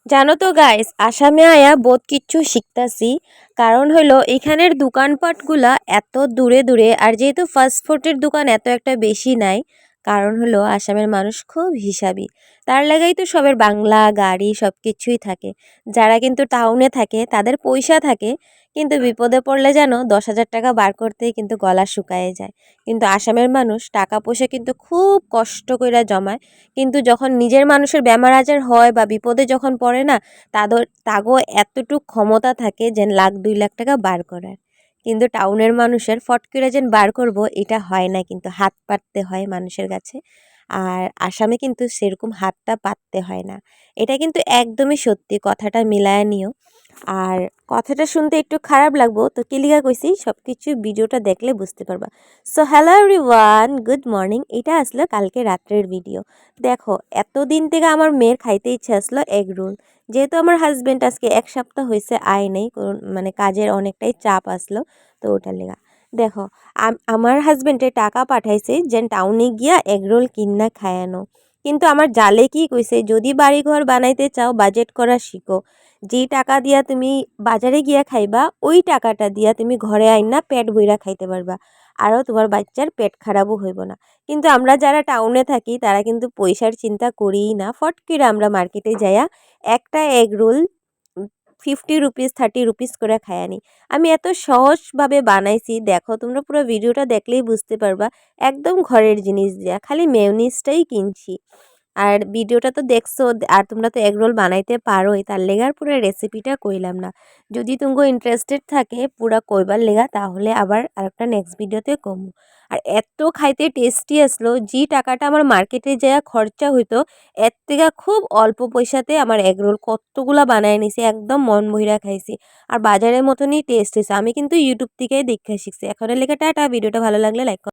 জানো তো গাইস, আসামে আয়া বহুত কিচ্ছু শিখতাছি। কারণ হলো এখানের দোকানপাটগুলা এত দূরে দূরে, আর যেহেতু ফাস্ট ফুডের দোকান এত একটা বেশি নাই। কারণ হলো আসামের মানুষ খুব হিসাবি। তার লাগাই তো সবের বাংলা গাড়ি সব কিছুই থাকে। যারা কিন্তু টাউনে থাকে তাদের পয়সা থাকে, কিন্তু বিপদে পড়লে যেন 10,000 টাকা বার করতেই কিন্তু গলা শুকায় যায়। কিন্তু আসামের মানুষ টাকা পয়সা কিন্তু খুব কষ্ট কইরা জমায়। কিন্তু যখন নিজের মানুষের বেমার আজার হয় বা বিপদে যখন পড়ে না, তাগো এতটুক ক্ষমতা থাকে যে 1,00,000 2,00,000 টাকা বার করার। কিন্তু টাউনের মানুষের ফট করে যেন বার করব এটা হয় না, কিন্তু হাত পাততে হয় মানুষের কাছে। আর আসামে কিন্তু সেরকম হাতটা পাততে হয় না। এটা কিন্তু একদমই সত্যি, কথাটা মিলায়া নিও। আর কথাটা শুনতে একটু খারাপ লাগবো তো কিলিগা কইছি, সব কিছু ভিডিওটা দেখলে বুঝতে পারবা। So hello everyone, good morning. এটা আসলো কালকে রাত্রের ভিডিও। দেখো, এতদিন থেকে আমার মেয়ের খাইতে ইচ্ছে আসলো এগ রোল। যেহেতু আমার হাজবেন্ড আজকে 1 সপ্তাহ হয়েছে আয় নেই, মানে কাজের অনেকটাই চাপ আসলো, তো ওটার লেগা। দেখো, আমার হাজবেন্ডে টাকা পাঠাইছে যে টাউনে গিয়া এগ রোল কিনা খায়ানো। কিন্তু আমার জালে কি কইছে, যদি বাড়িঘর বানাইতে চাও বাজেট করা শিখো। যেই টাকা দিয়া তুমি বাজারে গিয়া খাইবা, ওই টাকাটা দিয়া তুমি ঘরে আইনা পেট ভইরা খাইতে পারবা। আরও তোমার বাচ্চার পেট খারাপও হইব না। কিন্তু আমরা যারা টাউনে থাকি তারা কিন্তু পয়সার চিন্তা করিই না। ফট করে আমরা মার্কেটে যাইয়া একটা এগ রোল 50 রুপিস 30 রুপিস করে খাই আনি। আমি এত সহজভাবে বানাইছি, দেখো তোমরা পুরো ভিডিওটা দেখলেই বুঝতে পারবা। একদম ঘরের জিনিস দিয়া, খালি মেয়োনিজটাই কিনছি। আর ভিডিওটা তো দেখছো, আর তোমরা তো এগ রোল বানাইতে পারোই, তার লেগার পুরো রেসিপিটা কইলাম না। যদি তোমরা ইন্টারেস্টেড থাকে পুরা কইবার লেগা, তাহলে আবার আরেকটা নেক্সট ভিডিওতে কমু। আর এত খাইতে টেস্টি আসলো, যে টাকাটা আমার মার্কেটে যাওয়া খরচা হইতো এর থেকে খুব অল্প পয়সাতে আমার এগ রোল কতগুলা বানায় নিছি, একদম মন ভইরা খাইছি। আর বাজারের মতনই টেস্ট হয়েছে। আমি কিন্তু ইউটিউব থেকেই দেখে শিখছি। এখন লেগে টাটা, ভিডিওটা ভালো লাগলে লাইক